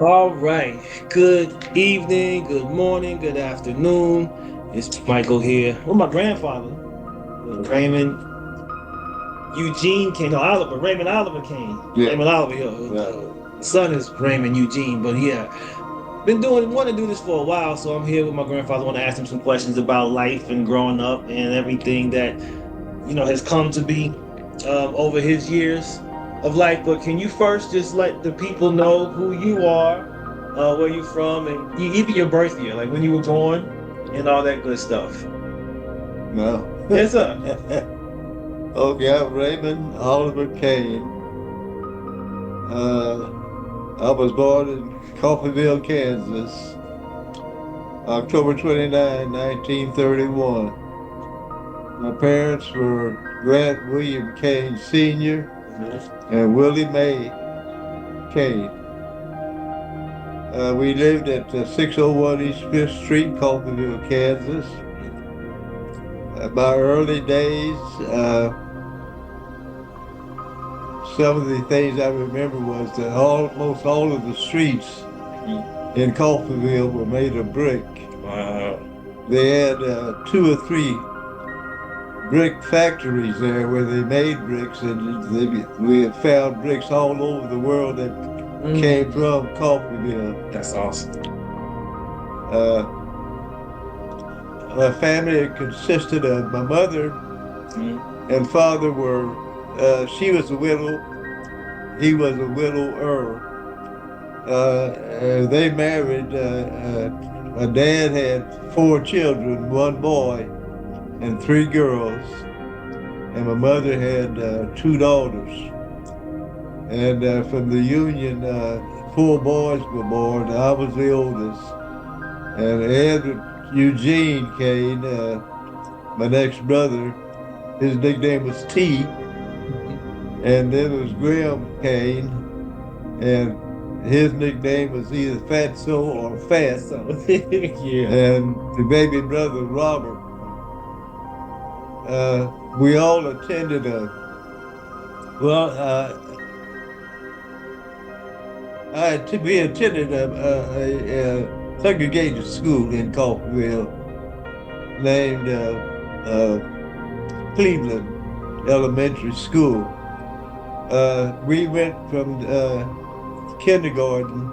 All right. Good evening, good morning, good afternoon. It's Michael here with my grandfather, Raymond Eugene Cain. No, Oliver, Raymond Oliver Cain. Yeah. Raymond Oliver, Yeah. son is Raymond Eugene, but yeah, want to do this for a while, so I'm here with my grandfather. Want to ask him some questions about life and growing up and everything that has come to be over his years of life. But can you first just let the people know who you are, where you from, and even your birth year, like when you were born, and all that good stuff? No. Yes, sir. Okay, I'm Raymond Oliver Cain. Uh, I was born in Coffeyville, Kansas, October 29, 1931. My parents were Grant William Cain Sr. and Willie Mae Cain. We lived at 601 East Fifth Street, Coffeyville, Kansas. My early days, some of the things I remember was that almost all of the streets in Coffeyville were made of brick. Wow. They had two or three brick factories there where they made bricks, and we have found bricks all over the world that came from Coffeyville. That's awesome. Uh, my family consisted of my mother and father were, she was a widow, he was a widower. They married. My dad had four children, one boy and three girls, and my mother had two daughters. And from the union, four boys were born. I was the oldest. And Edward Eugene Cain, my next brother, his nickname was T. And then there was Graham Cain, and his nickname was either Fatso or Fat. Yeah. And the baby brother, Robert. We all attended well, we attended a segregated school in Coffeyville named Cleveland Elementary School. We went from kindergarten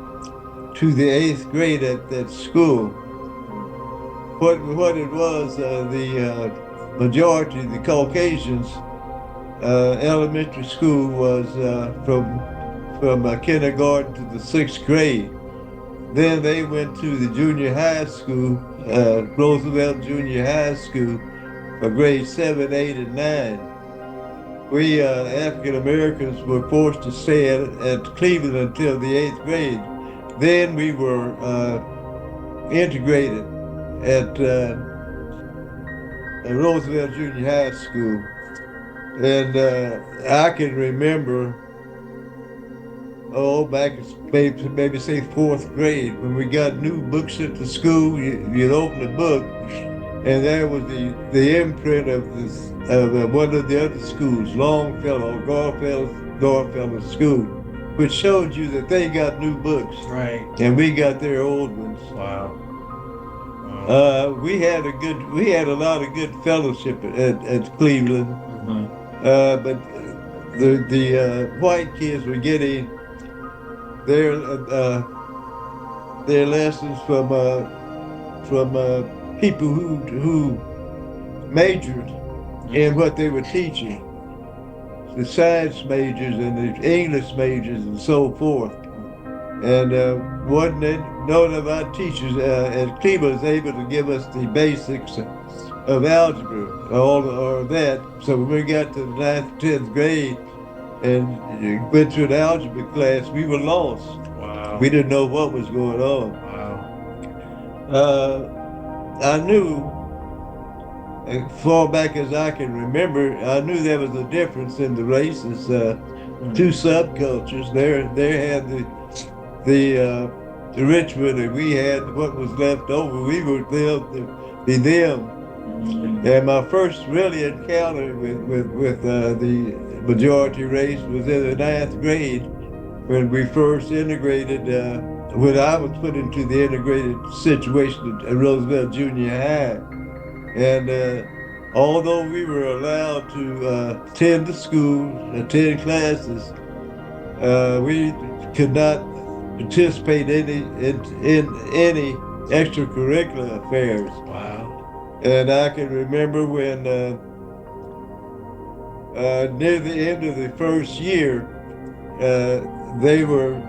to the eighth grade at that school. What it was, the majority of the Caucasians, elementary school was from kindergarten to the sixth grade. Then they went to the junior high school, Roosevelt Junior High School, for grades 7, 8, and 9. We African Americans were forced to stay at Cleveland until the eighth grade. Then we were integrated at Roosevelt Junior High School. And I can remember, back maybe say fourth grade, when we got new books at the school, you'd open the book, and there was the imprint of one of the other schools, Longfellow, Garfellow School, which showed you that they got new books, Right. and we got their old ones. Wow. We had a lot of good fellowship at Cleveland, but the white kids were getting their lessons from people who majored in what they were teaching, the science majors and the English majors and so forth. And none of our teachers at Cleveland was able to give us the basics of algebra or that. So when we got to the 9th, 10th grade and went to an algebra class, we were lost. Wow. We didn't know what was going on. Wow. I knew, as far back as I can remember, I knew there was a difference in the races. Two subcultures. They had the Richmond, and we had what was left over. We were them. And my first really encounter with the majority race was in the 9th grade when we first integrated when I was put into the integrated situation at Roosevelt Junior High. And although we were allowed to attend the school, attend classes, we could not participate in any extracurricular affairs. Wow. And I can remember when near the end of the first year, uh, they were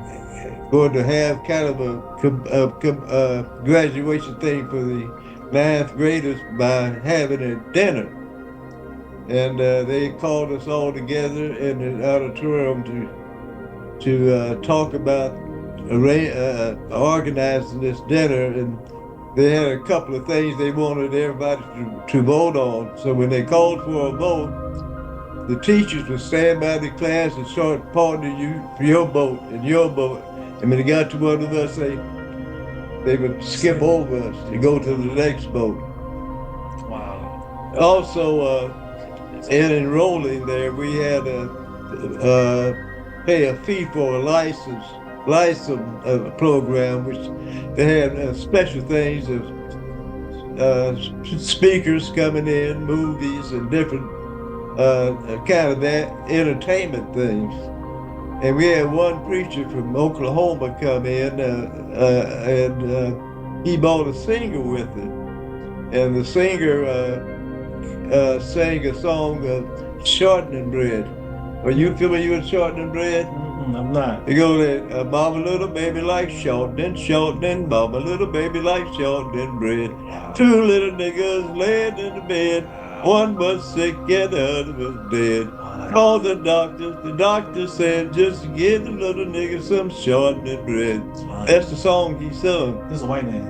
going to have kind of a graduation thing for the ninth graders by having a dinner. And they called us all together in the auditorium to talk about organizing this dinner. And they had a couple of things they wanted everybody to vote on. So when they called for a vote, the teachers would stand by the class and start pointing to you for your vote and your vote. And when they got to one of us, they would skip over us to go to the next vote. Wow. Also, in enrolling there, we had to pay a fee for a license program, which they had special things of speakers coming in, movies, and different kind of that entertainment things. And we had one preacher from Oklahoma come in, and he brought a singer with him. And the singer sang a song of shortening bread. Are you familiar with shortening bread? I'm not. You go there, mama little baby like shortening, mama little baby like shortening bread. Wow. Two little niggas laying in the bed, one was sick and the other was dead. Wow. Called the doctor said, just give the little nigga some shortening bread. Wow. That's the song he sung. This is a white man.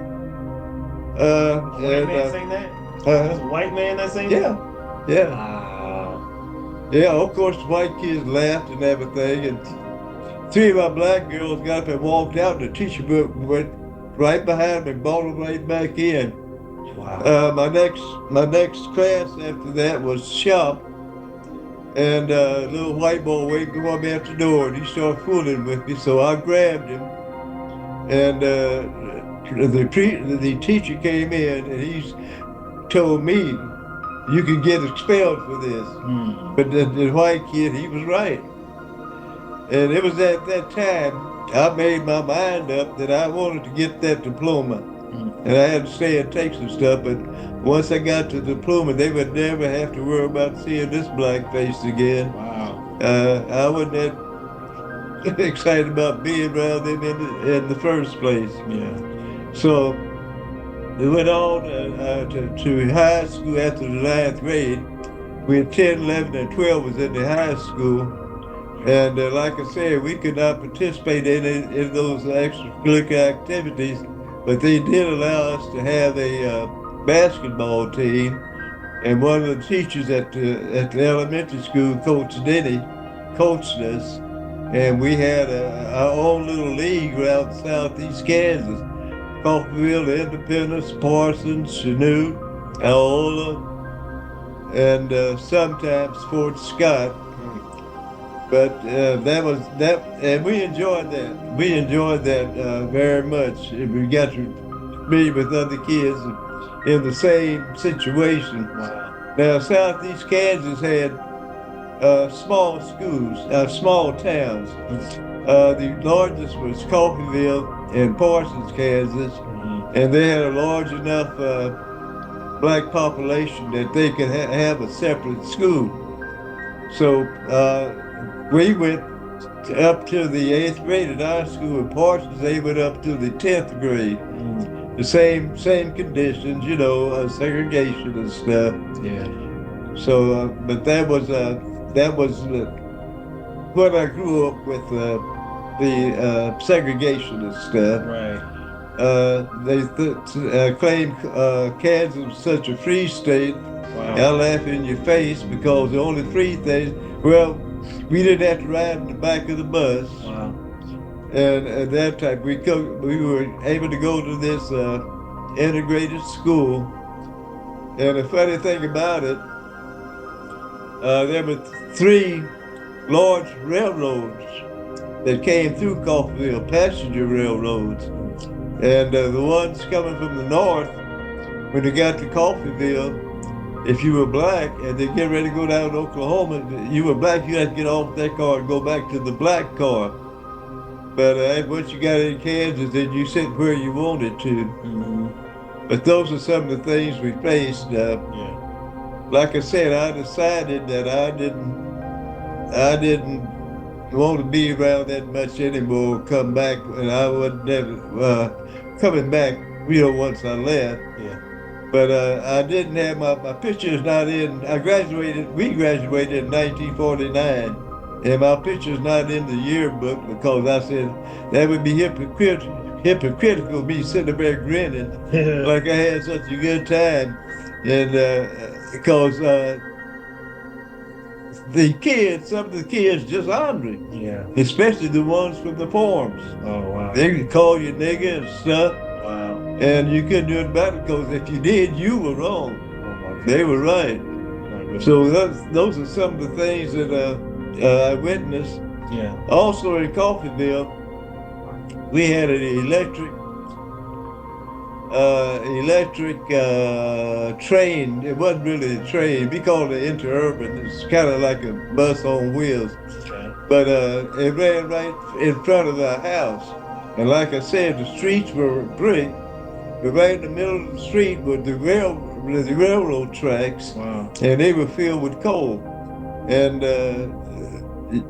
White man sang that? That's a white man that sang that? Yeah. Wow. Yeah, of course, the white kids laughed and everything, and three of my black girls got up and walked out, and the teacher went right behind me and brought them right back in. Wow. My next class after that was shop, and a little white boy waited for me at the door, and he started fooling with me, so I grabbed him, and the teacher came in, and he told me, you can get expelled for this. But the white kid, he was right. And it was at that time I made my mind up that I wanted to get that diploma. And I had to stay and take some stuff, but once I got the diploma, they would never have to worry about seeing this black face again. Wow. I wasn't that excited about being around them in the first place. Yeah. So we went on to high school after the ninth grade. We had 10, 11, and 12 was in the high school. And like I said, we could not participate in those extracurricular activities, but they did allow us to have a basketball team. And one of the teachers at the elementary school, Coach Denny, coached us. And we had our own little league around southeast Kansas. Coffeyville, Independence, Parsons, Chanute, Iola, and sometimes Fort Scott. But that was that, and we enjoyed that. We enjoyed that very much. We got to be with other kids in the same situation. Wow. Now, Southeast Kansas had small schools, small towns. The largest was Coffeyville in Parsons, Kansas, and they had a large enough black population that they could have a separate school. So we went up to the 8th grade at our school in Parsons. They went up to the 10th grade. The same conditions, segregation and stuff. Yeah. So, but that was when I grew up with the segregation and stuff. Right. They claimed Kansas was such a free state. Wow. I laugh in your face because the only free things, well, we didn't have to ride in the back of the bus. Wow. And at that time, we were able to go to this integrated school. And the funny thing about it, there were 3 large railroads that came through Coffeyville, passenger railroads. And the ones coming from the north, when they got to Coffeyville, if you were black and they get ready to go down to Oklahoma, you were black, you had to get off that car and go back to the black car. But once you got in Kansas, then you sit where you wanted to. Mm-hmm. But those are some of the things we faced. Yeah. Like I said, I decided that I didn't want to be around that much anymore. Come back, and I wasn't never coming back. Once I left. Yeah. But I didn't have my picture's not in. We graduated in 1949, and my picture's not in the yearbook because I said that would be hypocritical me sitting there grinning like I had such a good time. And because some of the kids just ornery. Yeah. Especially the ones from the farms. Oh, wow. They could call you nigga and stuff. Wow. And you couldn't do it about it because if you did, you were wrong. Oh, they were right. So those are some of the things that I witnessed. Yeah. Also in Coffeyville, we had an electric train. It wasn't really a train. We called it interurban. It's kind of like a bus on wheels. Okay. But it ran right in front of our house. And like I said, the streets were brick. But right in the middle of the street were the railroad tracks. Wow. And they were filled with coal. And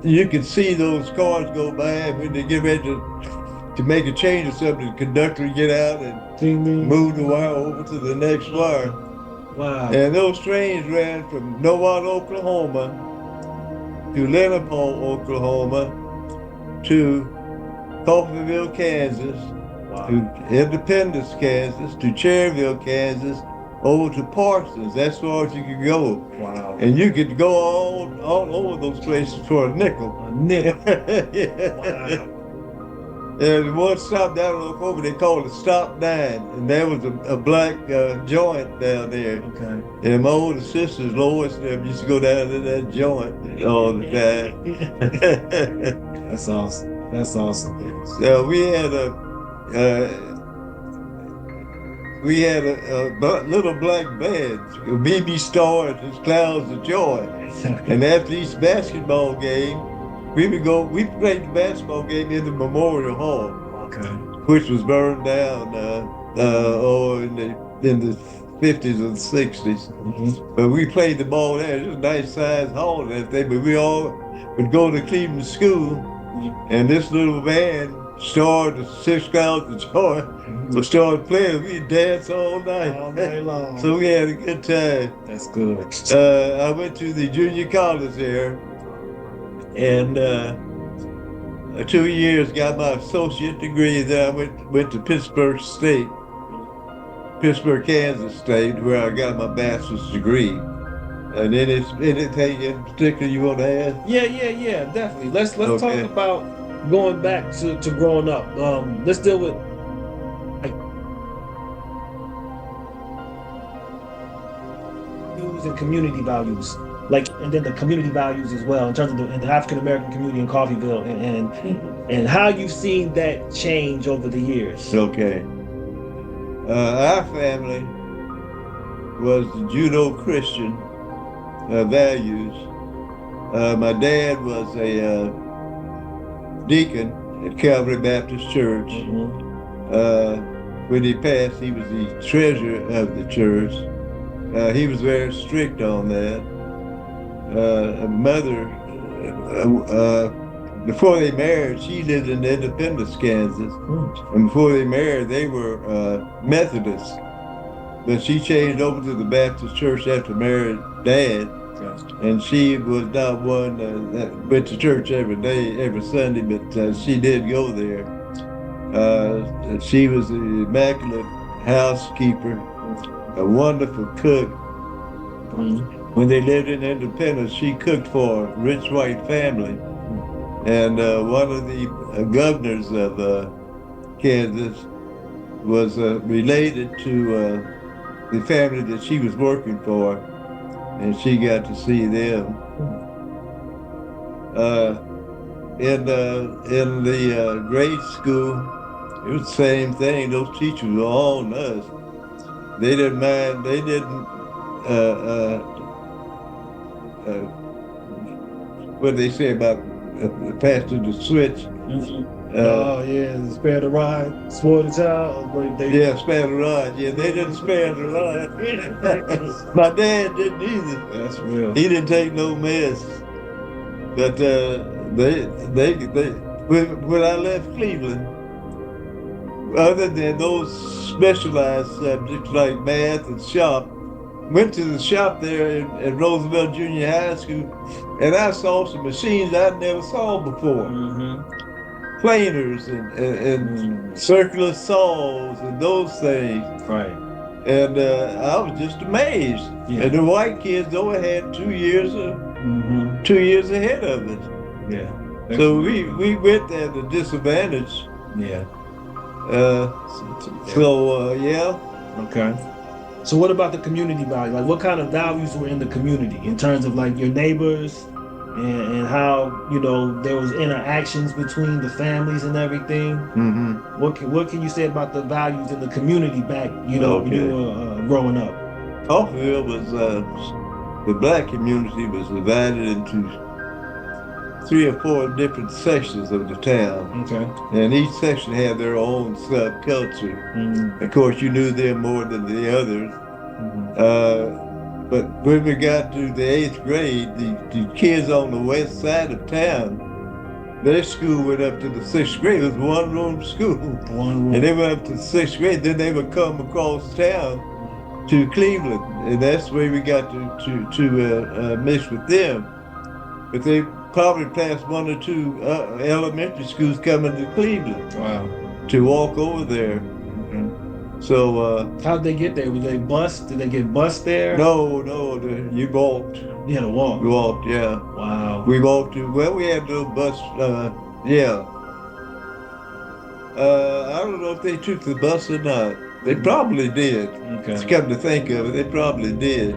you could see those cars go by, and when they get ready to make a change or something, the conductor would get out and move the wire over to the next wire. Wow. And those trains ran from Nowat, Oklahoma to Lenape, Oklahoma to Coffeyville, Kansas, to Independence, Kansas, to Cherryville, Kansas, over to Parsons. That's as far as you could go. Wow. And you could go all over those places for a nickel. A nickel. Yeah. Wow. And one stop down in Oklahoma, they called it Stop 9. And there was a black joint down there. Okay. And my older sisters, Lois, and them used to go down to that joint all the time. That's awesome. That's awesome. So we had a little black band, BB Star and his Clouds of Joy. And after each basketball game, we played the basketball game in the Memorial Hall, Okay. which was burned down in the 50s or the 60s. Mm-hmm. But we played the ball there. It was a nice sized hall and everything, but we all would go to Cleveland School, and this little band started the Six Clouds of Joy. We started playing. We'd dance all night. All day long. So we had a good time. That's good. I went to the junior college there, and 2 years got my associate degree. Then I went to Pittsburgh, Kansas State, where I got my bachelor's degree. And then it's anything in particular you want to add? Yeah, definitely. Let's Okay. talk about going back to growing up. Let's deal with values and community values, and then the community values as well in terms of the African American community in Coffeyville, and how you've seen that change over the years. Okay. Our family was the Judeo-Christian values. My dad was a deacon at Calvary Baptist Church. Mm-hmm. When he passed, he was the treasurer of the church. He was very strict on that. Mother, before they married, she lived in Independence, Kansas. And before they married, they were Methodists. But she changed over to the Baptist church after married Dad. And she was not one that went to church every day, every Sunday, but she did go there. She was an immaculate housekeeper, a wonderful cook. When they lived in Independence, she cooked for a rich white family. And one of the governors of Kansas was related to the family that she was working for, and she got to see them. in the grade school, it was the same thing. Those teachers were all nuts. They didn't mind. They didn't. Uh, uh, what they say about passing the switch. Oh yeah, spare the rod, spoil the child. Yeah, spare the rod. Yeah, they didn't spare the rod. My dad didn't either. That's real. He didn't take no mess. But they when I left Cleveland, other than those specialized subjects like math and shop, went to the shop there at Roosevelt Junior High School, and I saw some machines I never saw before. Planers and circular saws and those things. Right. And I was just amazed. Yeah. And the white kids only had 2 years 2 years ahead of it. Yeah. So we went at a disadvantage. Yeah. Yeah. Okay. So what about the community value? Like what kind of values were in the community in terms of like your neighbors and how, you know, there was interactions between the families and everything? What can you say about the values in the community back, you know, when you were growing up? Coffeyville was, the black community was divided into 3 or 4 different sections of the town. Okay. And each section had their own subculture. Of course, you knew them more than the others. But when we got to the 8th grade, the kids on the west side of town, their school went up to the 6th grade. It was one-room school. One room. And they went up to the 6th grade. Then they would come across town to Cleveland. And that's where we got to mix with them. But they probably passed 1 or 2 elementary schools coming to Cleveland. Wow. To walk over there. So how'd they get there? Did they bus? Did they get bused there? No, you walked. You had to walk. We walked, yeah. Wow. We walked to we had a little bus. Yeah. I don't know if they took the bus or not. They probably did. Okay. Come to think of it, they probably did.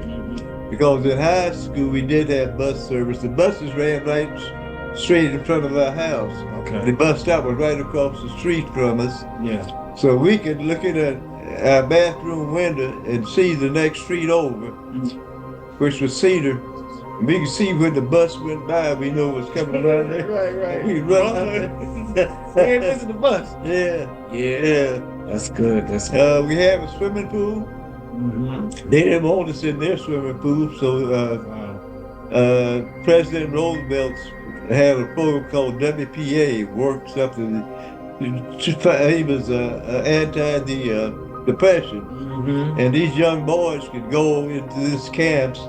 Because in high school we did have bus service. The buses ran right straight in front of our house. Okay. The bus stop was right across the street from us. Yeah. So we could look at our bathroom window and see the next street over, which was Cedar. And we could see when the bus went by, we knew it was coming around there. Right. We run out there. They ain't missing the bus. Yeah. That's good. That's good. We have a swimming pool. They didn't want us in their swimming pool, so President Roosevelt had a program called WPA, work something. He was anti the depression, and these young boys could go into these camps,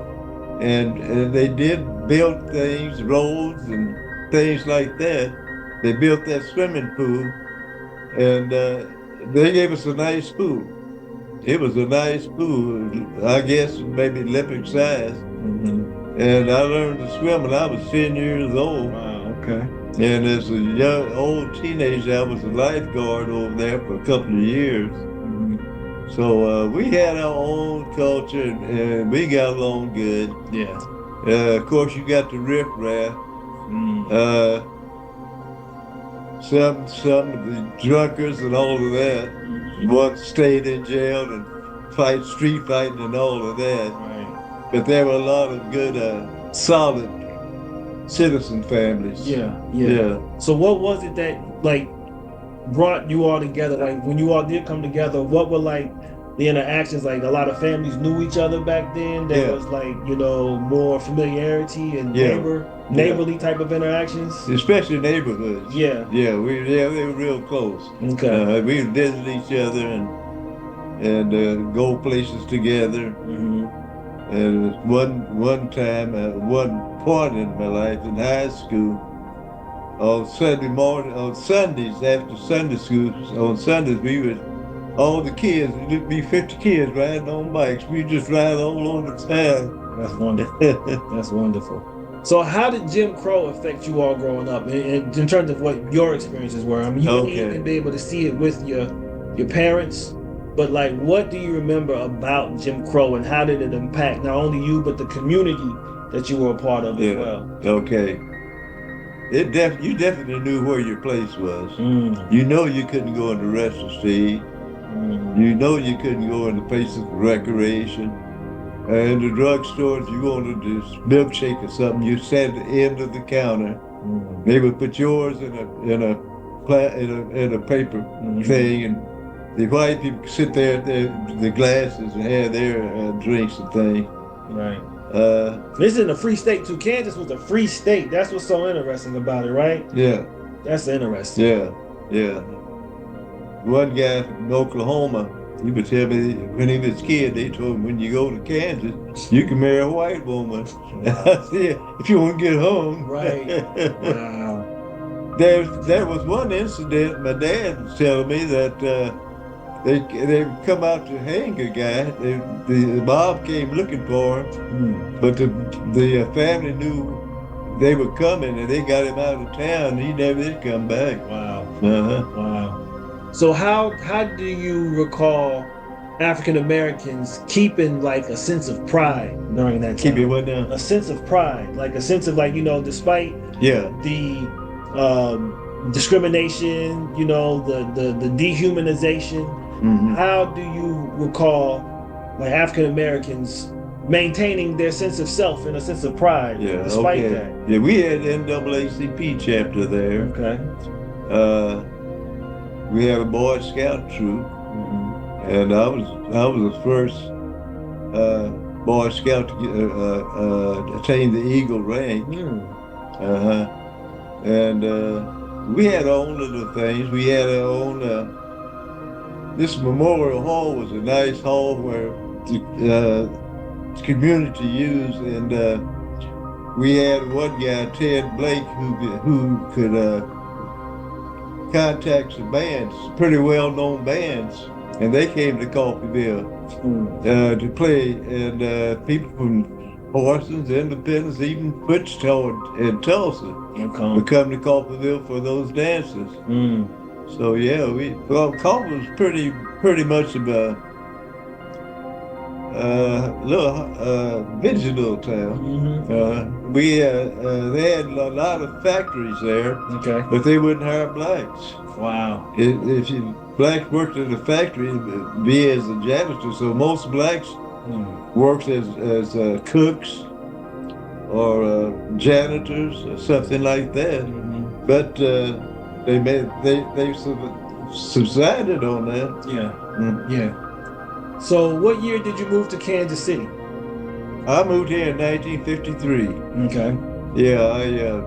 and they did build things, roads and things like that. They built that swimming pool, and they gave us a nice pool. It was a nice pool, I guess maybe Olympic size. And I learned to swim when I was 10 years old. Wow, okay. And as a young, old teenager, I was a lifeguard over there for a couple of years. So we had our own culture, and we got along good. Yeah. Of course, you got the riffraff. Some of the drunkards and all of that. One stayed in jail and fight street fighting and all of that. Right. But there were a lot of good, solid citizen families. Yeah. So what was it that like brought you all together? Like when you all did come together, what were like the interactions? Like a lot of families knew each other back then. There was like, you know, more familiarity and neighborly type of interactions. Especially neighborhoods. Yeah. They were real close. Okay. We would visit each other and go places together. And one time, one point in my life in high school, on Sundays after Sunday school, on Sundays we would, all the kids, there'd be 50 kids riding on bikes. We just ride all over town. That's wonderful. That's wonderful. So how did Jim Crow affect you all growing up in terms of what your experiences were? I mean, you didn't even be able to see it with your parents, but like, what do you remember about Jim Crow and how did it impact not only you, but the community that you were a part of as well? Okay. You definitely knew where your place was. Mm, You know you couldn't go in the restaurant to eat. You know you couldn't go in the places of recreation. In the drugstore, if you wanted this milkshake or something, you sat at the end of the counter. mm, They would put yours in a paper thing, and the white people sit there at the glasses and have their drinks and things. right. Uh, This isn't a free state too. Kansas was a free state. That's what's so interesting about it, right? yeah, That's interesting. yeah, yeah. One guy from Oklahoma, he would tell me when he was a kid, they told him when you go to Kansas, you can marry a white woman. I said, if you want to get home. Right. Wow. There was one incident. My dad was telling me that they would come out to hang a guy. The mob came looking for him, Mm, but the family knew they were coming, and they got him out of town. He never did come back. wow. Uh-huh. Wow. So how do you recall African Americans keeping like a sense of pride during that time? Keep it what now? A sense of pride, like a sense of like, despite Yeah. the discrimination, the dehumanization, Mhm. how do you recall like African Americans maintaining their sense of self and a sense of pride Yeah. despite Okay. that? Yeah, we had NAACP chapter there. Okay. We had a Boy Scout troop, Mhm. and I was the first Boy Scout to attain the Eagle rank. Mm. Uh-huh. And we had our own little things. We had our own. This Memorial Hall was a nice hall where the community used, and we had one guy, Ted Blake, who could contact some bands, pretty well-known bands, and they came to Coffeyville to play, and people from Parsons, Independence, even Wichita and Tulsa would come to Coffeyville for those dances. Mm. So yeah, Coffeyville was pretty much of a little busy little town. Mm-hmm. They had a lot of factories there, Okay. but they wouldn't hire blacks. Wow. If you blacks worked at a factory, it'd be as a janitor. So most blacks worked as cooks or janitors or something like that. Mm-hmm. But they subsided on that. Yeah. Mm. Yeah. So what year did you move to Kansas City? I moved here in 1953. Okay. Yeah,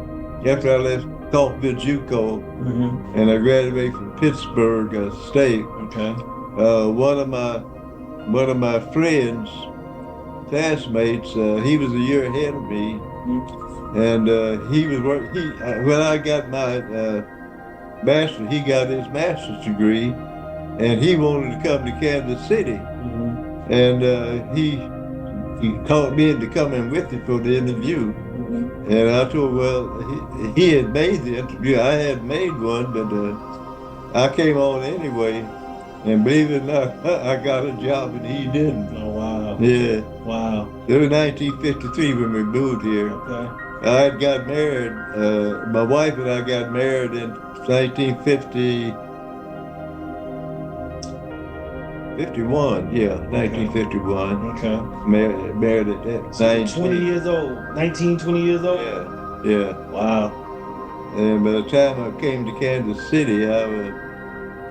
after I left Coffeyville JUCO, Mm-hmm. and I graduated from Pittsburgh State. Okay. One of my friends, classmates, he was a year ahead of me, and when I got my master's, he got his master's degree, and he wanted to come to Kansas City, Mm-hmm. and he called me in to come in with him for the interview. Mm-hmm. And I told him, well, he had made the interview. I hadn't made one, but I came on anyway. And believe it or not, I got a job and he didn't. Oh, wow. Yeah. Wow. It was 1953 when we moved here. Okay. I had got married. My wife and I got married in 1950. 51, yeah, 1951. Okay. Married at that. 20 years old. 19, 20 years old? Yeah, yeah. Wow. And by the time I came to Kansas City, I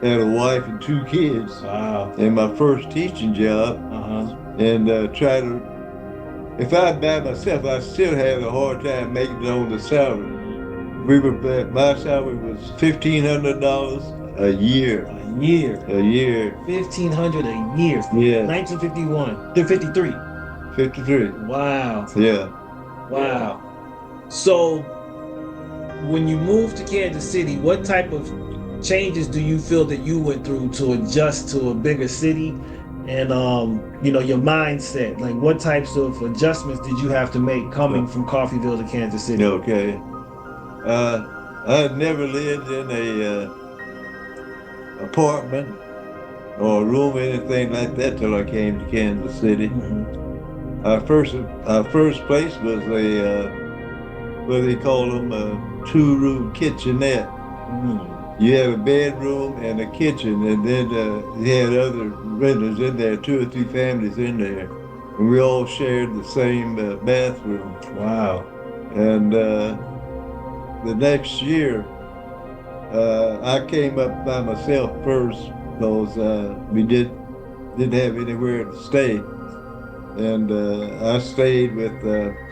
had a wife and 2 kids. Wow. And my first teaching job. Uh-huh. And if I'd by myself, I still had a hard time making it on the salary. My salary was $1,500 a year. A year. A year. $1,500 a year. Yeah. 1951. 53. 53. Wow. Yeah. Wow. So when you moved to Kansas City, what type of changes do you feel that you went through to adjust to a bigger city? And your mindset, like what types of adjustments did you have to make coming from Coffeyville to Kansas City? Okay. I had never lived in a apartment or a room or anything like that till I came to Kansas City. Mm-hmm. Our first place was what do they call them? two-room kitchenette. Mm. You had a bedroom and a kitchen, and then you had other renters in there, 2 or 3 families in there. And we all shared the same bathroom. Wow. And the next year, I came up by myself first because we didn't have anywhere to stay. And I stayed with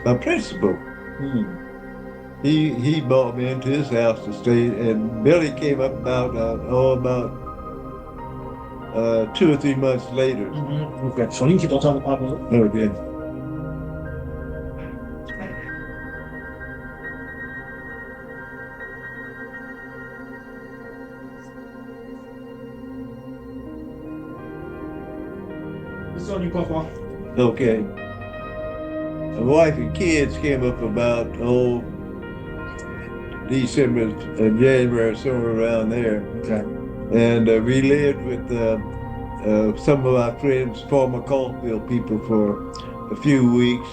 my principal. Mm. He brought me into his house to stay, and Billy came up about 2 or 3 months later. Mm-hmm. Okay. So you can keep on talking, Papa. Okay. It's on you, Papa. Okay. My wife and kids came up about December, January, somewhere around there. Okay. And we lived with some of our friends, former Coffeyville people, for a few weeks.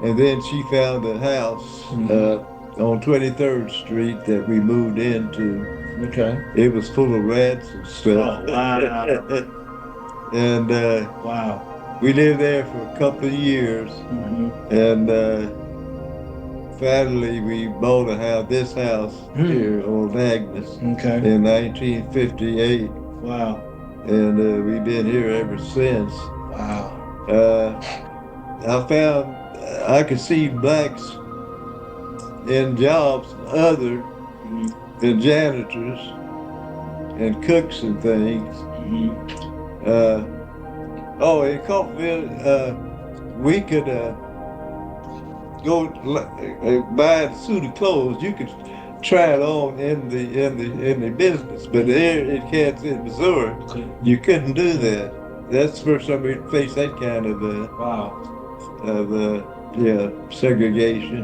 And then she found a house on 23rd Street that we moved into. Okay. It was full of rats and stuff. Oh, wow. And Wow. we lived there for a couple of years. Mm-hmm. And finally, we bought this house here on Agnes Okay. in 1958. Wow. And we've been here ever since. Wow. I found I could see blacks in jobs other than janitors and cooks and things. Mm-hmm. In Coffeyville, we could go buy a suit of clothes. You could try it on in the business, but here in Kansas, Missouri, you couldn't do that. That's the first time we faced that kind of Wow. segregation.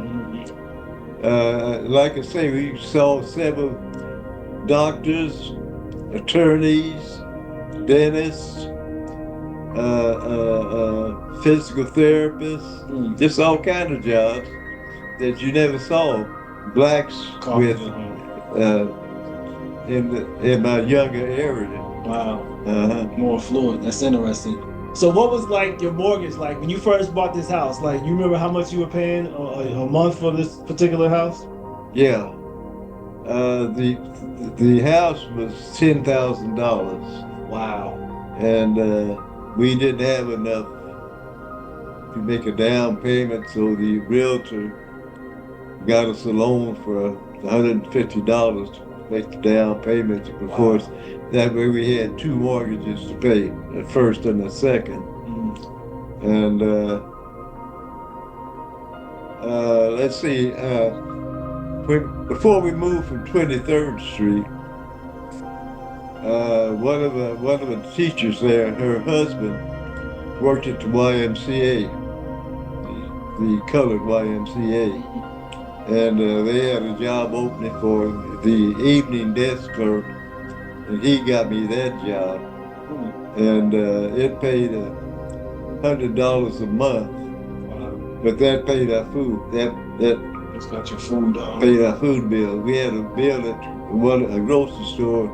Like I say, we saw several doctors, attorneys, dentists, physical therapists, just all kinds of jobs that you never saw blacks with in my younger area. Wow. More fluid. That's interesting. So what was like your mortgage like when you first bought this house? Like, you remember how much you were paying a month for this particular house? Yeah. The house was $10,000. Wow. And we didn't have enough to make a down payment, so the realtor got us a loan for $150 to make the down payment. Of course, that way we had 2 mortgages to pay, the first and the second. And let's see, before we moved from 23rd Street, one of the teachers there, her husband worked at the YMCA, the colored YMCA, and they had a job opening for the evening desk clerk, and he got me that job, and it paid $100 a month, but that paid our food. That It's got your food paid our food bill. We had a bill at a grocery store,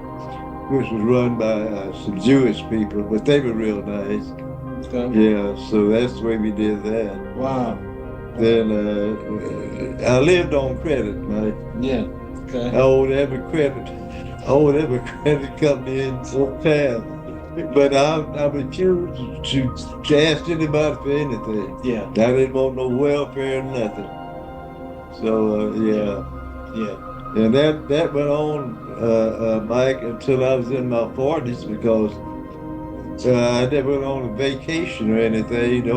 which was run by some Jewish people, but they were real nice. Okay. Yeah, so that's the way we did that. Wow. Then I lived on credit, right? Yeah. Okay. I owed every credit company in town, but I refused to ask anybody for anything. Yeah. I didn't want no welfare or nothing. So yeah. And that went on, Mike, until I was in my 40s, because I never went on a vacation or anything. The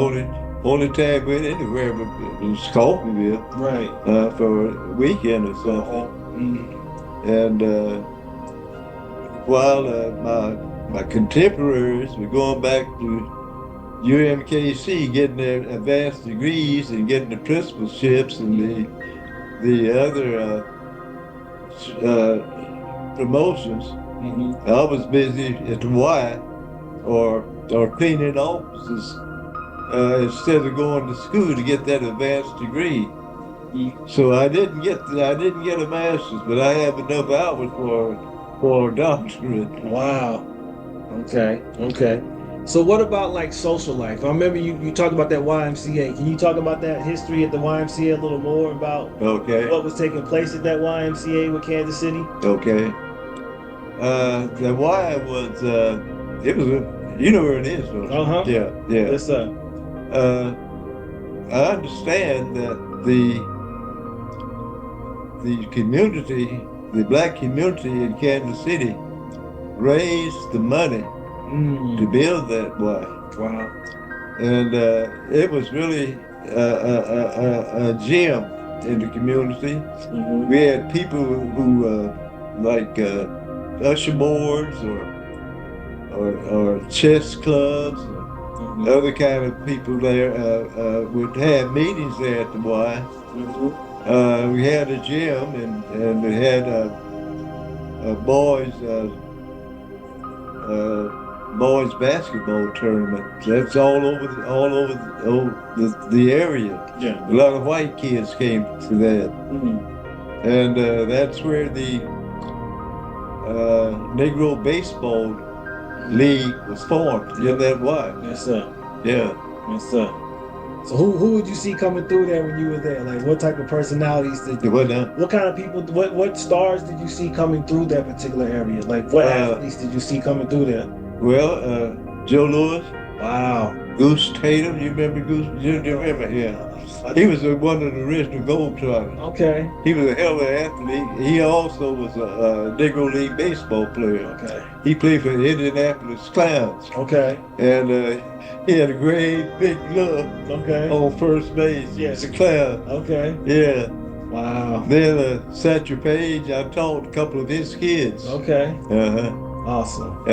only time we went anywhere was Coffeyville, Right. for a weekend or something. And while my contemporaries were going back to UMKC, getting their advanced degrees and getting the principalships and the other promotions, I was busy at the Y or cleaning offices instead of going to school to get that advanced degree. So I didn't get a master's, but I have enough hours for a doctorate. Wow. Okay. Okay. So what about like social life? I remember you talked about that YMCA. Can you talk about that history at the YMCA a little more about Okay, what was taking place at that YMCA with Kansas City? okay. The why was it was a, you know where it is, don't you? Uh-huh. Yeah, yeah. Yes, sir. Uh, I understand that the community, the black community in Kansas City, raised the money to Mm. build that Y, Wow. and it was really a gem in the community. Mm-hmm. We had people who like usher boards or chess clubs or Mm-hmm. other kind of people there would have meetings there at the Y. Mm-hmm. We had a gym and we had boys uh, boys basketball tournament. That's all over the area. Yeah. A lot of white kids came to that, Mm-hmm. and that's where the Negro Baseball League was formed. In that Y. Yes, sir. Yeah. Yes, sir. So who would you see coming through there when you were there? Like what type of personalities did What now? what kind of people what stars did you see coming through that particular area? Like what athletes did you see coming through there? Well, Joe Louis, Wow. Goose Tatum. You remember Goose? You remember him? He was one of the original Globetrotters. Okay. He was a hell of an athlete. He also was a Negro League baseball player. Okay. He played for the Indianapolis Clowns. Okay. And he had a great big glove Okay. on first base. Yes, a clown. Okay. Yeah. Wow. Then Satchel Paige, I taught a couple of his kids. Okay. Uh-huh. Awesome.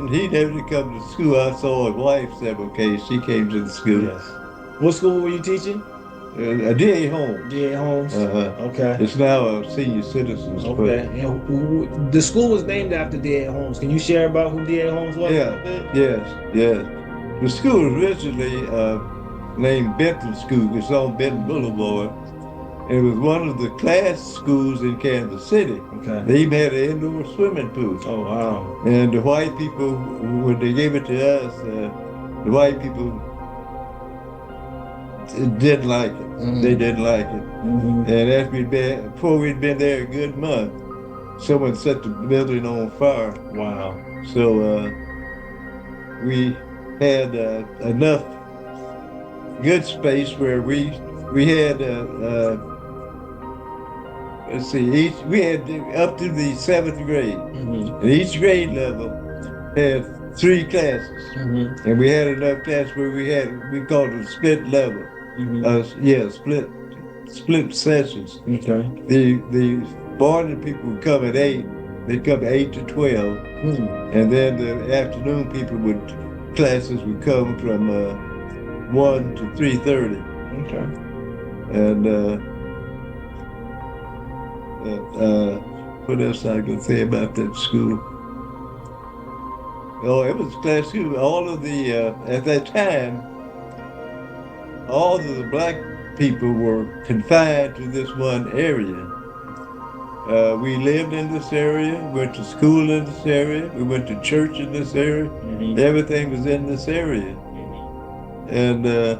He never come to school. I saw his wife several cases. She came to the school. Yes. What school were you teaching? D.A. Holmes. D.A. Holmes. Uh-huh. Okay. It's now a senior citizens. Okay. And the school was named after D.A. Holmes. Can you share about who D.A. Holmes was? Yeah. Yes. Yes. The school was originally named Benton School. It's on Benton Boulevard. It was one of the class schools in Kansas City. Okay. They even had an indoor swimming pool. Oh, wow. And the white people, when they gave it to us, the white people didn't like it. Mm-hmm. They didn't like it. Mm-hmm. And before we'd been there a good month, someone set the building on fire. Wow. So we had enough good space where we had let's see, we had up to the 7th grade. Mm-hmm. And each grade level had 3 classes. Mm-hmm. And we had enough classes where we called it split level. Mm-hmm. Split sessions. Okay. The morning people would come at 8. They'd come 8 to 12. Mm-hmm. And then the afternoon classes would come from 1 to 3:30. Okay. And what else I can say about that school? Oh, it was a class school. All of the at that time, all of the black people were confined to this one area. We lived in this area, went to school in this area, we went to church in this area. Mm-hmm. Everything was in this area. And the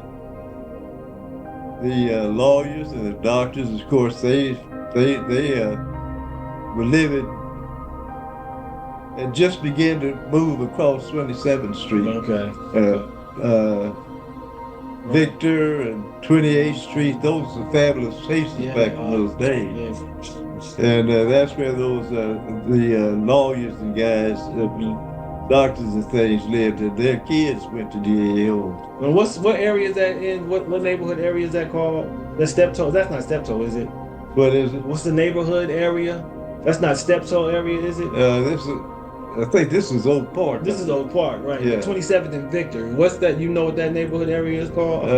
lawyers and the doctors, of course, they were living and just began to move across 27th Street. Okay. Victor and 28th Street, those were fabulous places back in those days. Yes. And that's where those the lawyers and guys, doctors and things lived, and their kids went to DAO. And what area is that in? What neighborhood area is that called? That's Steptoe. That's not Steptoe, is it? What is it? What's the neighborhood area? That's not Steptoe area, is it? I think this is Oak Park. This is Oak Park, right? Yeah. 27th and Victor. What's that? You know what that neighborhood area is called?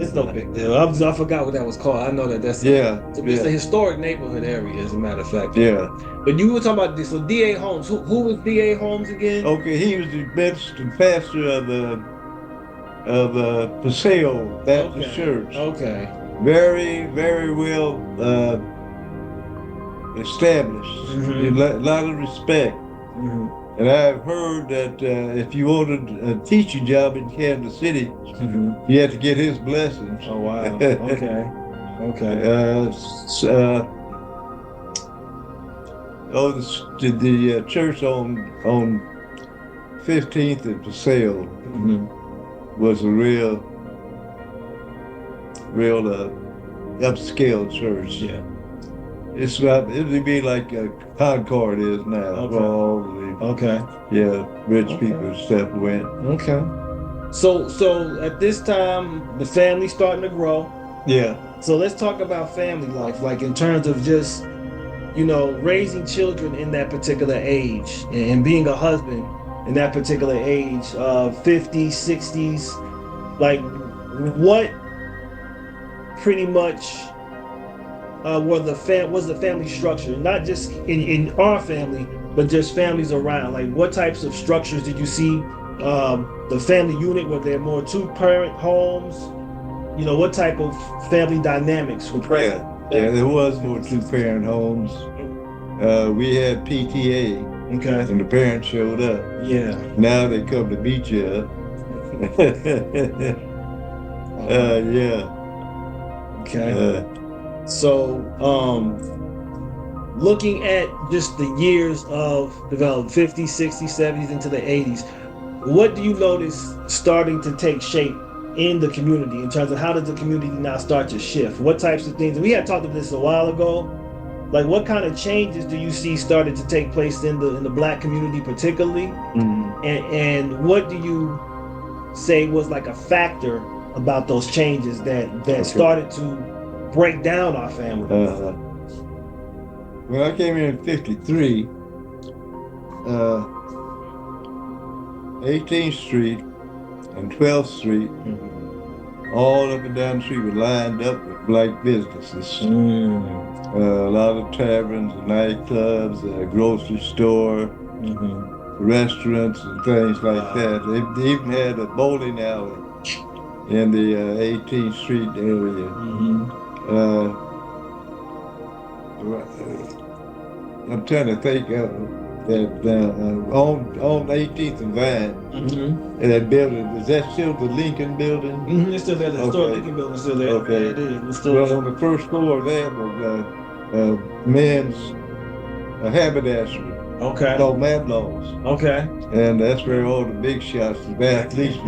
It's no big deal. I forgot what that was called. I know that's it's a historic neighborhood area, as a matter of fact. Yeah. But you were talking about this. So D.A. Holmes. Who was D.A. Holmes again? Okay, he was the pastor of Paseo Baptist Church. Okay. very, very well established. A lot of respect. Mm-hmm. And I've heard that if you wanted a teaching job in Kansas City, Mm-hmm. you had to get his blessings. Oh wow. Okay. Okay. Oh, the church on 15th and Paseo Mm-hmm. was a real upscale church. Yeah. It's not. It'd be like Concord is now. Okay. Where all the Okay. rich Okay. people and stuff went. Okay. So at this time, the family's starting to grow. Yeah. So let's talk about family life, like in terms of just, raising children in that particular age and being a husband in that particular age, 50s, 60s. Like, what pretty much was the family structure, not just in our family, but just families around? Like, what types of structures did you see? The family unit, were there more two-parent homes? What type of family dynamics were present? Yeah, there was more two-parent homes. We had PTA, Okay. and the parents showed up. Yeah. Now they come to beat you up. Yeah. Okay. So, looking at just the years of development, 50s, 60s, 70s into the 80s, what do you notice starting to take shape in the community in terms of how does the community now start to shift? What types of things? We had talked about this a while ago. Like, what kind of changes do you see started to take place in the Black community, particularly? Mhm. And what do you say was like a factor about those changes that started to break down our family? When I came here in 53, 18th Street and 12th Street, all up and down the street were lined up with Black businesses. A lot of taverns, nightclubs, a grocery store, restaurants, and things like that. They even had a bowling alley in the 18th Street area. I'm trying to think of that on 18th and Vine. And that building, is that still the Lincoln building? It's still there. The historic Lincoln building is still there. Okay. Yeah, it is. It's still Well, on the first floor of that was men's haberdashery. Okay. Called Madlaw's. Okay. And that's where all the big shots, the athletes,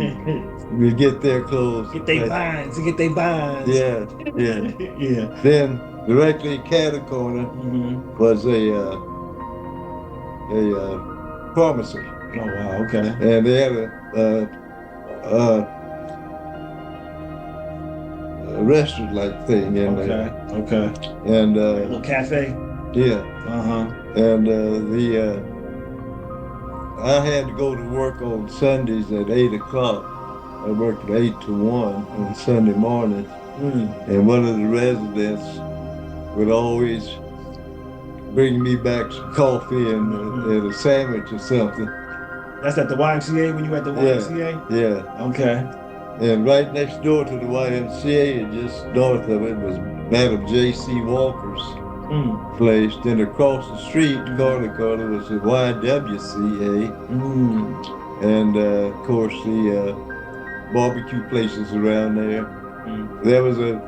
we get their clothes. Get their binds. Get their binds. Yeah. Yeah. Then directly cat corner was a pharmacy. Oh wow. Okay. And they had a restaurant-like thing in there. Okay. And a little cafe. Yeah. And I had to go to work on Sundays at 8 o'clock. I worked from 8 to 1 on Sunday morning. And one of the residents would always bring me back some coffee and a sandwich or something. That's at the YMCA when you were at the YMCA? Yeah. Okay. And right next door to the YMCA, and just north of it, was Madam J.C. Walker's place. Then across the street, corner was the YWCA. And of course, the barbecue places around there. There was a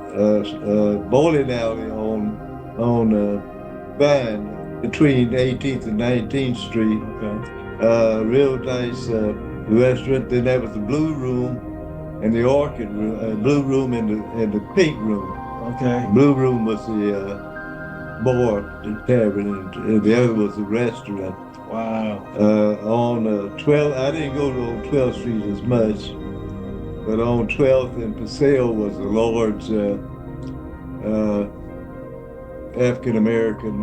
bowling alley on Vine between 18th and 19th Street. Real nice restaurant. Then there was the Blue Room and the Orchid Room, Blue Room and the Pink Room. Okay. Blue Room was the bar, the tavern, and the other was the restaurant. Wow. On 12th, I didn't go to 12th Street as much, but on 12th and Paseo was the Lord's African American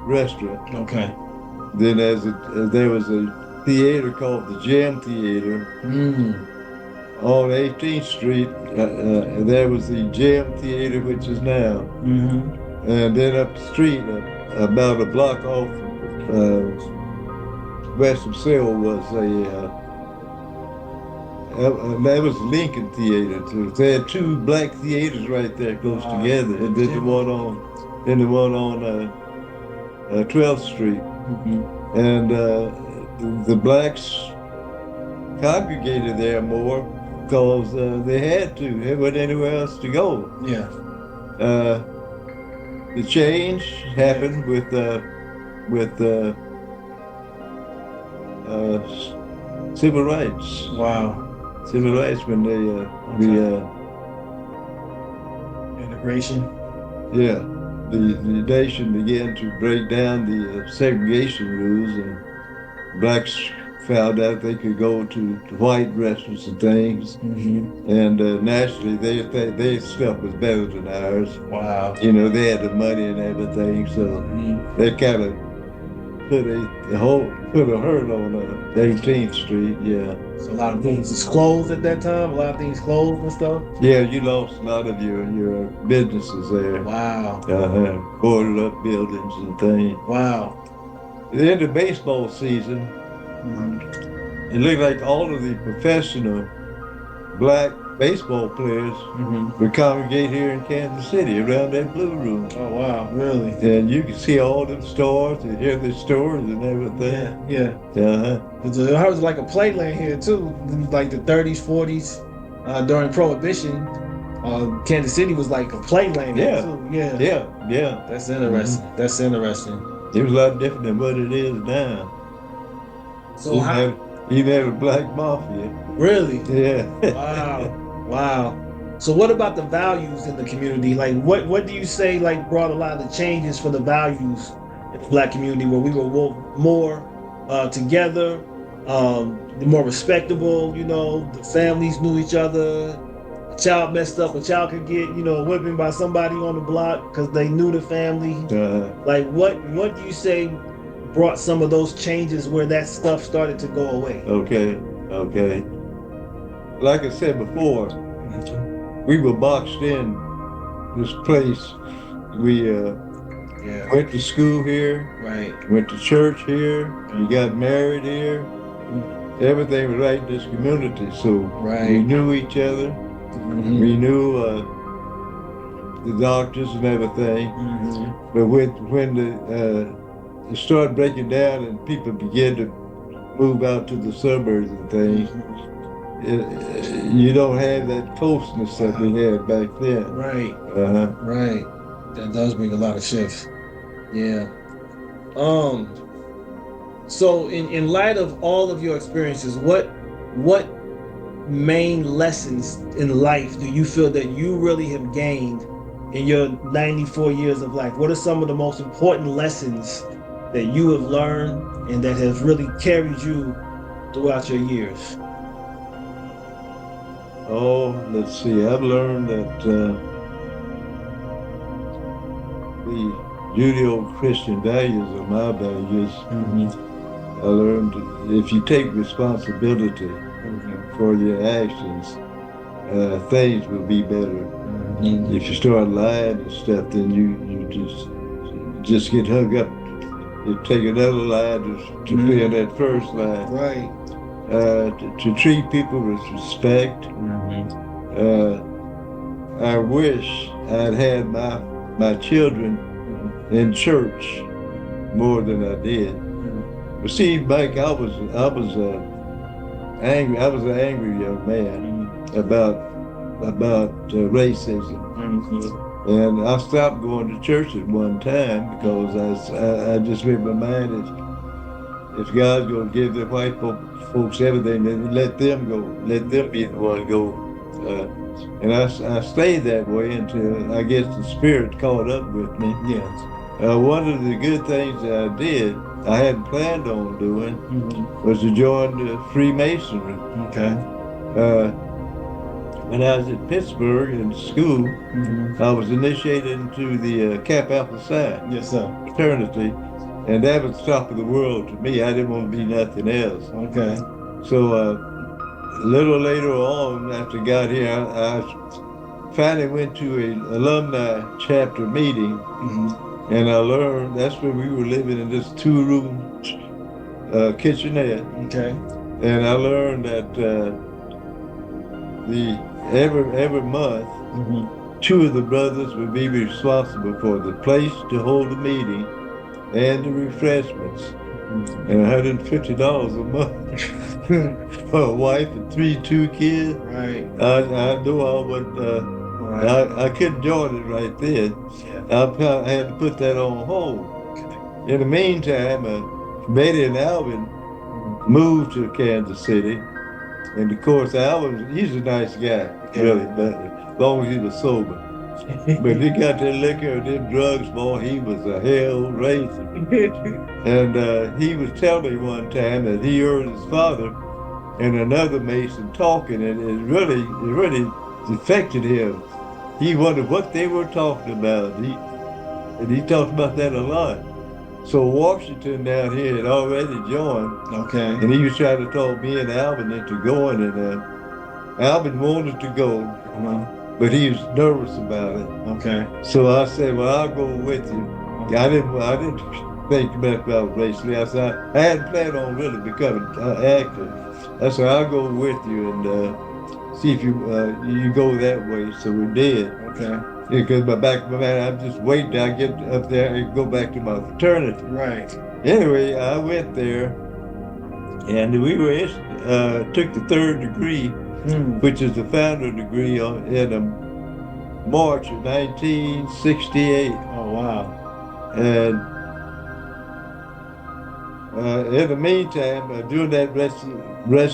restaurant. Okay. Then there was a theater called the Gem Theater. On 18th Street, there was the Gem Theater, which is now. And then up the street, about a block off west of Seoul, was that was Lincoln Theater too. They had two black theaters right there close together, and then the one on 12th Street, and the blacks congregated there more because they had to. There wasn't anywhere else to go. Yeah. The change happened with civil rights. Wow. Civil rights when they Integration. the nation began to break down the segregation rules, and blacks found out they could go to white restaurants and things, and nationally their stuff was better than ours. Wow. You know, they had the money and everything, so they kind of put a hurt on 18th Street. Yeah. So a lot of things was closed at that time. A lot of things closed and stuff. Yeah, you lost a lot of your businesses there. Wow. Boarded up buildings and things. Wow. At the end of baseball season, it looked like all of the professional black baseball players would congregate here in Kansas City around that Blue Room. Oh, wow. Really? And you could see all them stars and hear the stories and everything. Yeah. It was like a playland here too, like the 30s, 40s, during Prohibition. Kansas City was like a playland here too. Yeah. That's interesting. That's interesting. It was a lot different than what it is now. So even have a black mafia. Really? Yeah. Wow. So what about the values in the community? Like what do you say like brought a lot of the changes for the values in the black community where we were more together, more respectable, you know, the families knew each other, a child messed up, a child could get, you know, whipping by somebody on the block because they knew the family. Like what do you say brought some of those changes where that stuff started to go away? Okay. Like I said before, we were boxed in this place. We went to school here, right? Went to church here, we got married here. Everything was right in this community, so we knew each other. We knew the doctors and everything. But when it started breaking down and people began to move out to the suburbs and things, you don't have that closeness that we had back then. Right. That does bring a lot of shifts. Yeah. So in light of all of your experiences, what main lessons in life do you feel that you really have gained in your 94 years of life? What are some of the most important lessons that you have learned and that has really carried you throughout your years? Oh, let's see. I've learned that the Judeo-Christian values are my values. I learned if you take responsibility for your actions, things will be better. If you start lying and stuff, then you just get hung up. You take another lie to fill that first lie. Right. To treat people with respect. I wish I'd had my children in church more than I did. But see, Mike, I was angry. I was an angry young man about racism, and I stopped going to church at one time because I just made my mind that if God's going to give the white folks everything, then let them go. Let them be the one go. And I stayed that way until I guess the Spirit caught up with me. Yes. One of the good things that I did, I hadn't planned on doing, was to join the Freemasonry. Okay. When I was at Pittsburgh in school, I was initiated into the Kappa Alpha Psi. Yes, sir. Fraternity, and that was the top of the world to me. I didn't want to be nothing else. Okay. So a little later on, after I got here, I finally went to an alumni chapter meeting, and I learned that's where we were living in this 2-room kitchenette. Okay. And I learned that the every month, Mm-hmm. two of the brothers would be responsible for the place to hold the meeting and the refreshments, and $150 a month for a wife and two kids. Right. I knew I would. Right. I couldn't join it right then. Yeah. I had to put that on hold. In the meantime, Betty and Alvin moved to Kansas City, and of course, Alvin, he's a nice guy, really, but as long as he was sober. But he got that liquor and them drugs, boy, he was a hell raiser. And he was telling me one time that he heard his father and another Mason talking, and it really affected him. He wondered what they were talking about. And he talked about that a lot. So Washington down here had already joined, Okay. and he was trying to talk me and Alvin into going, and Alvin wanted to go, Uh-huh. but he was nervous about it. Okay. So I said, "Well, I'll go with you." I didn't think about racially. I said I hadn't planned on really becoming an actor. I said I'll go with you and see if you go that way. So we did. Okay. Because my back of my mind, I'm just waiting till I get up there and go back to my fraternity. Right. Anyway, I went there, and we were took the third degree, which is the founder degree in March of 1968. Oh wow. And in the meantime, during that rest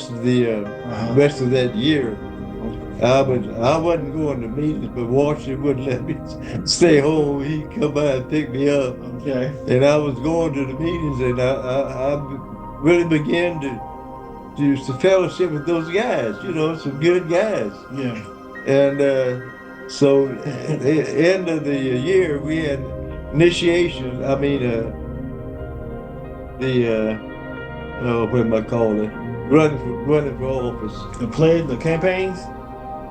of that year, I wasn't going to meetings, but Washington wouldn't let me stay home. He'd come by and pick me up. Okay. And I was going to the meetings, and I really began to fellowship with those guys. You know, some good guys. Yeah. And so at the end of the year, we had initiation. I mean, what am I calling it? Running for office. The campaigns?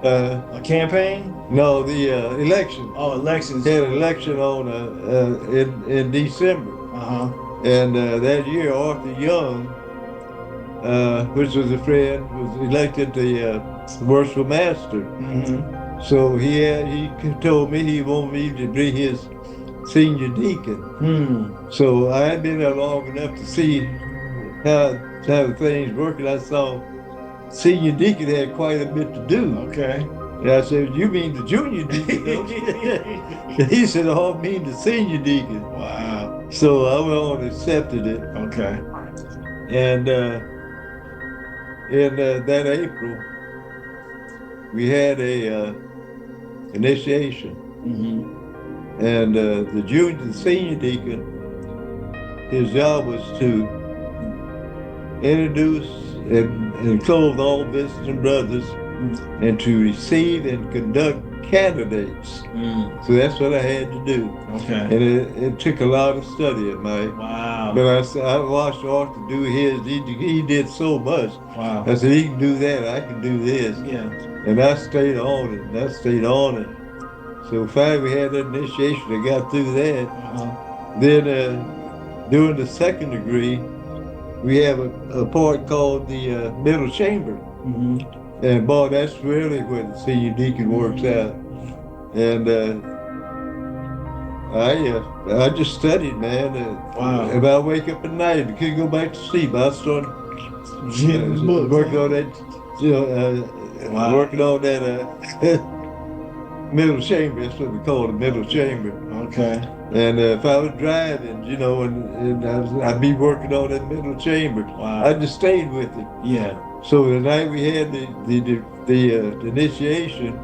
A campaign? No, the election. Oh, elections. They had an election on in December. Uh-huh. And that year, Arthur Young, which was a friend, was elected the worshipful master. Mm-hmm. So he told me he wanted me to be his senior deacon. So I had been there long enough to see how the things work, and I saw senior deacon had quite a bit to do. Okay. And I said, "You mean the junior deacon, don't you?" And he said, "Oh, I mean the senior deacon." Wow. So I went on and accepted it. Okay. And in that April, we had a initiation. Mm-hmm. And the senior deacon, his job was to introduce and clothe all visiting brothers, and to receive and conduct candidates. So that's what I had to do. Okay. And it took a lot of studying, Mike. Wow. But I watched Arthur do his. He did so much. Wow. I said, he can do that, I can do this. Yeah. And I stayed on it. So finally we had that initiation. I got through that. Uh-huh. Then during the second degree, we have a part called the middle chamber. Mm-hmm. And boy, that's really where the senior deacon works out. And I just studied, man. Wow. If I wake up at night and couldn't go back to sleep, I started working on that, Wow. working on that middle chamber. That's what we call the middle chamber. Okay. And if I was driving, and I'd be working on that middle chamber. Wow. I just stayed with it. Yeah. So the night we had the initiation,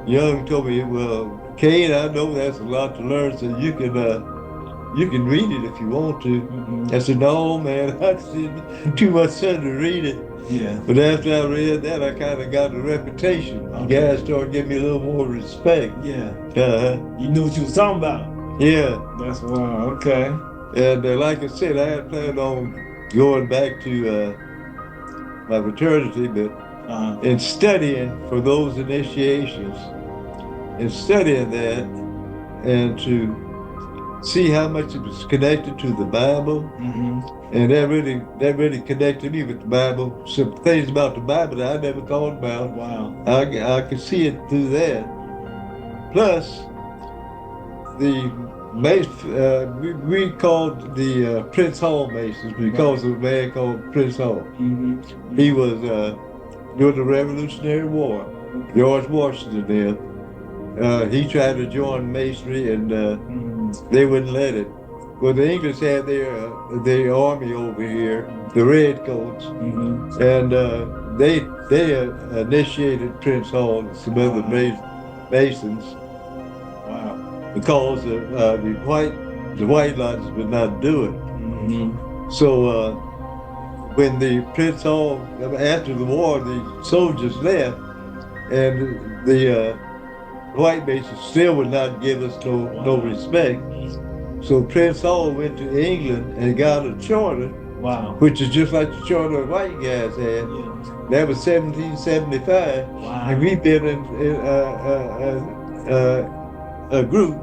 Young told me, "Well, Cain, I know that's a lot to learn, so you can read it if you want to." Mm-hmm. I said, "No, man, I see too much time to read it." Yeah. But after I read that, I kind of got a reputation. Okay. Guys started giving me a little more respect. Yeah. Uh-huh. You knew what you was talking about. Yeah. That's wow. Okay. And like I said, I had planned on going back to my fraternity, but in studying for those initiations, in studying that, and to see how much it was connected to the Bible, and that really connected me with the Bible. Some things about the Bible that I never thought about. Wow. I could see it through that. Plus, the we called the Prince Hall Masons because of a man called Prince Hall. He was during the Revolutionary War. George Washington there. He tried to join Masonry, and they wouldn't let it. Well, the English had their army over here, the Redcoats, and they initiated Prince Hall and some other Masons. Wow. Because the white lodges would not do it. So when the Prince Hall, after the war, the soldiers left, and the white Masons still would not give us no respect. So Prince Hall went to England and got a charter, which is just like the charter the white guys had. That was 1775, and we've been in a group,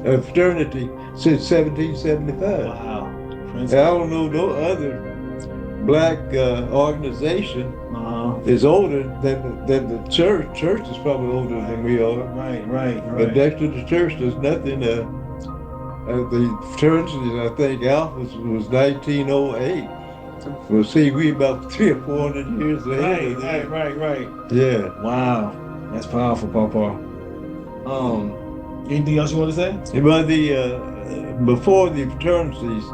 a fraternity, since 1775. Wow. I don't know no other black organization is older than the church. Church is probably older than we are. Right. But next to the church, there's nothing. The fraternities, I think Alpha was 1908. Well, see, we about 300 or 400 years ahead. Right. Yeah. Wow. That's powerful, Papa. Anything else you want to say? But before the fraternities,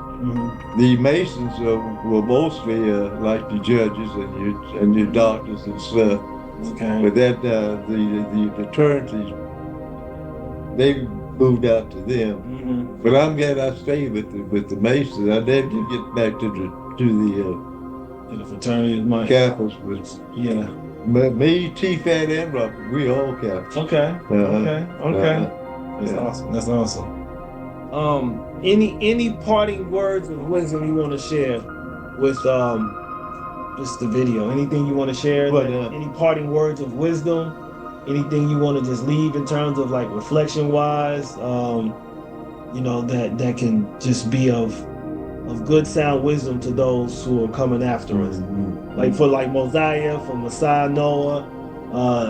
the Masons were mostly like the judges and your doctors and stuff. Okay. But that the fraternities, they moved out to them. But I'm glad I stayed with the Masons. I never did get back to the fraternity. Catholics. But me, T-Fat, and Robert, we all Catholics. Okay. That's awesome. Any parting words of wisdom you want to share with just the video? Anything you want to share? Any parting words of wisdom? Anything you want to just leave in terms of like reflection wise? That can just be of good sound wisdom to those who are coming after us. Like for Mosiah, for Messiah Noah,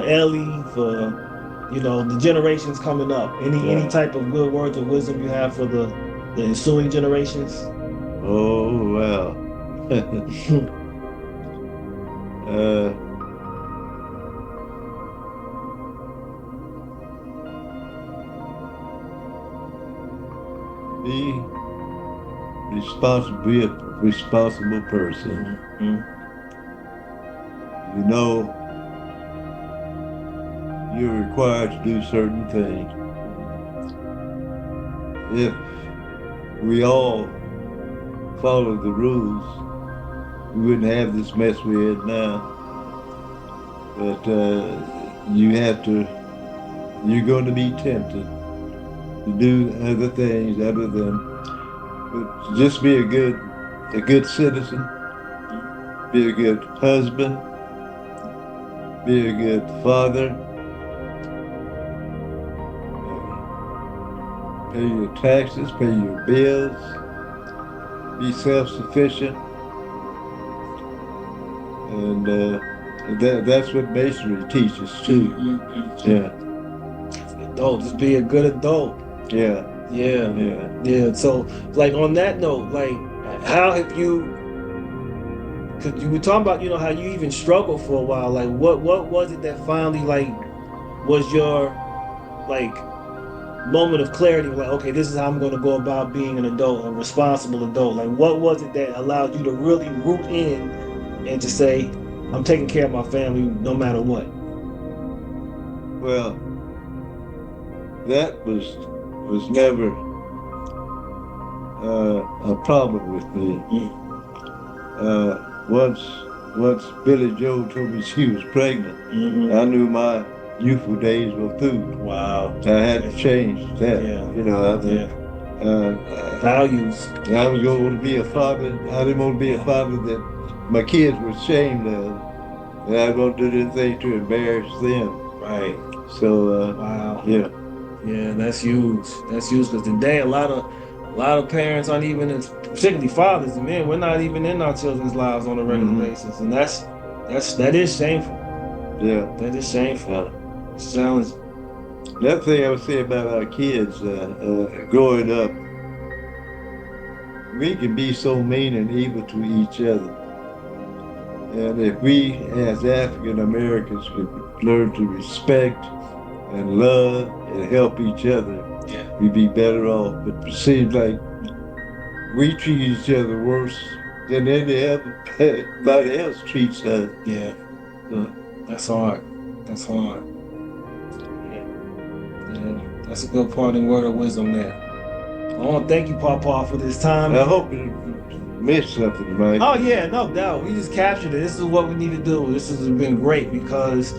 Ellie, for the generations coming up. Any type of good words of wisdom you have for the ensuing generations? Oh well. Be a responsible person. You're required to do certain things. If we all followed the rules, we wouldn't have this mess we're in now. But you're going to be tempted to do other things other than just be a good citizen, be a good husband, be a good father, pay your taxes, pay your bills, be self-sufficient, and that's what Masonry teaches too. Yeah. Adult, just be a good adult. Yeah. So, like on that note, like how have you? Because you were talking about, how you even struggled for a while. Like, what was it that finally was your moment of clarity? Like, okay, this is how I'm going to go about being an adult, a responsible adult. Like, what was it that allowed you to really root in and to say, I'm taking care of my family no matter what? Well, that was never a problem with me. Once Billy Joe told me she was pregnant, I knew my youthful days were through. Wow. I had to change that. Values. I was going to be a father. I didn't want to be a father that my kids were ashamed of. And I didn't want to do anything to embarrass them. Right. So, wow. Yeah. Yeah, that's huge. That's huge because today a lot of parents aren't even, particularly fathers and men, we're not even in our children's lives on a regular basis, and that is shameful. Yeah. That is shameful. It's challenging. Another thing I would say about our kids growing up, we can be so mean and evil to each other. And if we as African Americans could learn to respect and love and help each other, Yeah. we'd be better off. But it seems like we treat each other worse than anybody else treats us. Yeah. That's hard. That's hard. Yeah. That's a good parting word of wisdom there. I want to thank you, Papa, for this time. I hope you missed something, Mike. Oh yeah, no doubt. We just captured it. This is what we need to do. This has been great because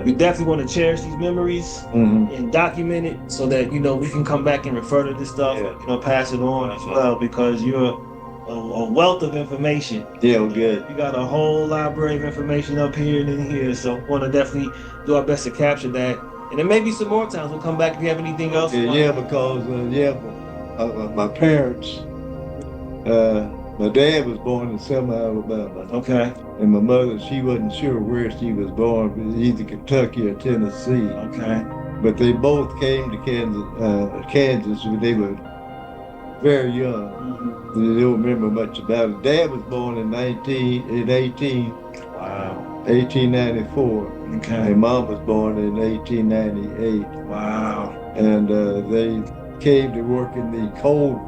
we definitely want to cherish these memories and document it so that we can come back and refer to this stuff, pass it on as well, because you're a wealth of information. Yeah, well, good. You got a whole library of information up here and in here, so we want to definitely do our best to capture that. And there may be some more times. We'll come back if you have anything else. Yeah, because my parents. My dad was born in Selma, Alabama. Okay. And my mother, she wasn't sure where she was born, but either Kentucky or Tennessee. Okay. But they both came to Kansas when they were very young. They don't remember much about it. Dad was born in 1894. Okay. And Mom was born in 1898. Wow. And they came to work in the coal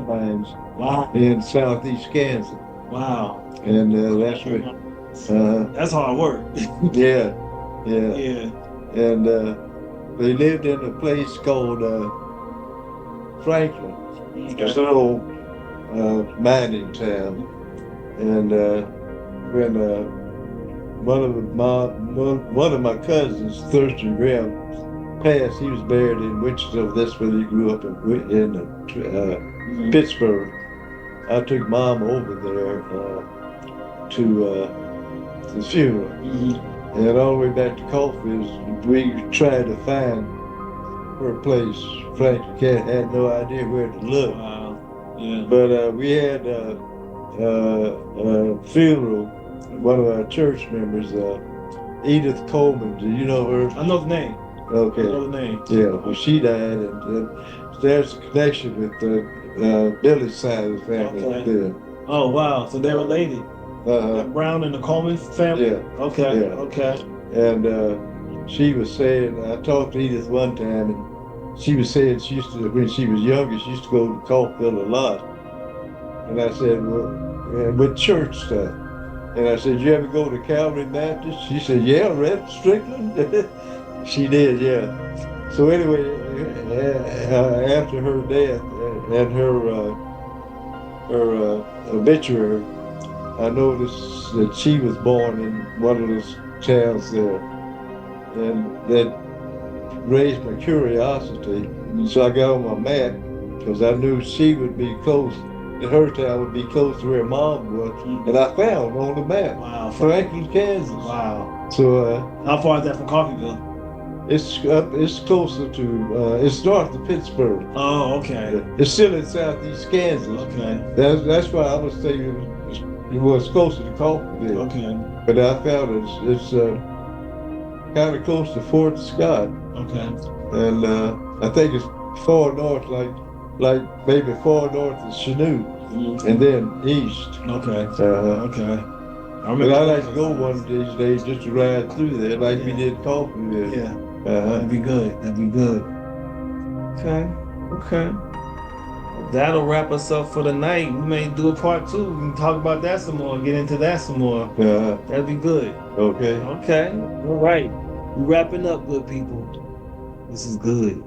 mines. Wow. In southeast Kansas. Wow. And that's where. That's hard work. Yeah. Yeah. And they lived in a place called Franklin. It's an old mining town. And when one of my cousins, Thurston Graham, passed, he was buried in Wichita. That's where he grew up in Pittsburgh. I took Mom over there to the funeral. And all the way back to Coffeyville, we tried to find her place. Franklin had no idea where to look. Wow. Yeah. But we had a funeral. One of our church members, Edith Coleman. Do you know her? I know the name. Okay. I know the name. Yeah. Well, she died, and there's a connection with Billy's side of the family. Okay. There. Oh wow! So they're related. Brown and the Coleman family. Yeah. Okay. Yeah. Okay. And she was saying, I talked to Edith one time, and she was saying she used to, when she was younger, she used to go to Coffeyville a lot. And I said, well, with church stuff. And I said, you ever go to Calvary Baptist? She said, yeah, Rev Strickland. She did, yeah. So anyway, after her death and her obituary, I noticed that she was born in one of those towns there, and that raised my curiosity. So I got on my map because I knew she would be close, that her town would be close to where Mom was, and I found on the map, Wow. Franklin, Kansas. Wow. So How far is that from Coffeyville? it's closer to, it's north of Pittsburgh. Oh, okay. It's still in southeast Kansas. Okay. That's why I was thinking it was closer to Coffeyville. Okay. But I found it's kind of close to Fort Scott. Okay. And I think it's far north, like maybe far north of Chanute, and then east. Okay. Okay. But I like to go one of these days just to ride through there, like we did Coffeyville. Yeah. That'd be good. That'd be good. Okay. That'll wrap us up for the night. We may do a part 2. We can talk about that some more, get into that some more. That'd be good. Okay. All right. We're wrapping up, good people. This is good.